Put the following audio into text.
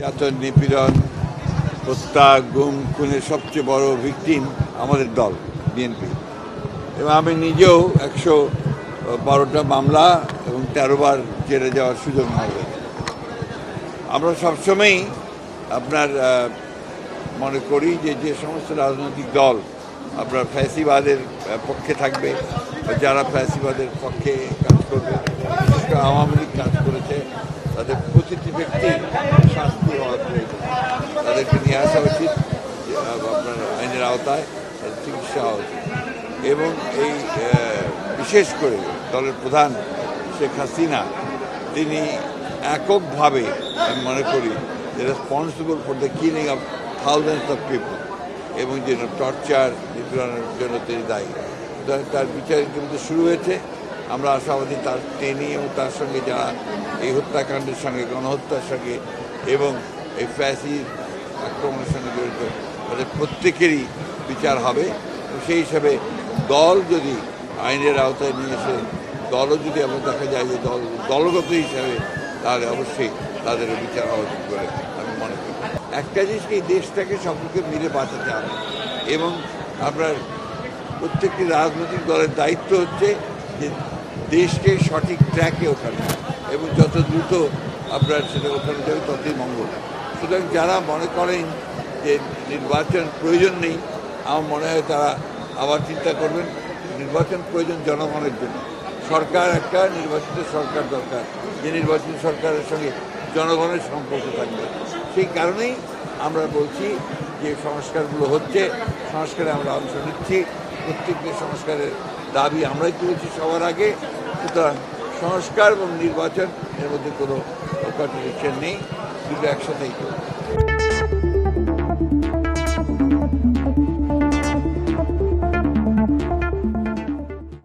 জাতীয় নিপীড়ন, হত্যা, গুম, খুনের সবচেয়ে বড় ভিকটিম আমাদের দল বিএনপি। এবং আমি নিজেও ১১২টা মামলা এবং ১৩ বার জেলে যাওয়ার সুযোগ আমার হয়েছে। আমরা সবসময়ই আপনার মনে করি যে সমস্ত রাজনৈতিক দল আপনার ফ্যাসিবাদের পক্ষে থাকবে, যারা ফ্যাসিবাদের পক্ষে কাজ করবে, আওয়ামী লীগ কাজ করেছে, তাদের প্রতিটি ব্যক্তি শাস্তি হওয়া প্রয়োজন। তাদেরকে নিয়ে আসা উচিত আপনার আইনের আওতায়, তাদের চিকিৎসা হওয়া উচিত। এবং এই বিশেষ করে দলের প্রধান শেখ হাসিনা, তিনি এককভাবে আমি মনে করি responsible for the killing of thousands of people, এবং যে টর্চার নিপীড়নের জন্য তিনি দায়ী। তার বিচার ইতিমধ্যে শুরু হয়েছে। আমরা আশাবাদী তিনি এবং তার সঙ্গে যারা এই হত্যাকাণ্ডের সঙ্গে, গণহত্যার সঙ্গে এবং এই ফ্যাসির আক্রমণের সঙ্গে জড়িত, তাদের প্রত্যেকেরই বিচার হবে। সেই হিসাবে দল যদি আইনের আওতায় নিয়ে এসে দলও যদি আমরা দেখা যায় যে দলগত হিসাবে, তাহলে অবশ্যই তাদের বিচার হওয়া উচিত বলে আমি মনে করি। একটা জিনিসকে এই দেশটাকে সকলকে মিলে বাঁচাতে হবে, এবং আপনার প্রত্যেকটি রাজনৈতিক দলের দায়িত্ব হচ্ছে যে দেশকে সঠিক ট্র্যাকে ওঠানো, এবং যত দ্রুত আপনার সেটা ওঠানো যাবে ততই মঙ্গল। সুতরাং যারা মনে করেন যে নির্বাচন প্রয়োজন নেই, আমার মনে হয় তারা আবার চিন্তা করবেন। নির্বাচন প্রয়োজন জনগণের জন্য। সরকার একটা নির্বাচিত সরকার দরকার, যে নির্বাচিত সরকারের সঙ্গে জনগণের সম্পর্ক থাকবে। সেই কারণেই আমরা বলছি যে সংস্কারগুলো হচ্ছে, সংস্কারে আমরা অংশ নিচ্ছি। প্রত্যেকটি সংস্কারের দাবি আমরাই তুলেছি সবার আগে। সুতরাং সংস্কার এবং নির্বাচন এর মধ্যে কোনো কন্ট্রাডিকশন নেই, দুটো একসাথেই চলবে।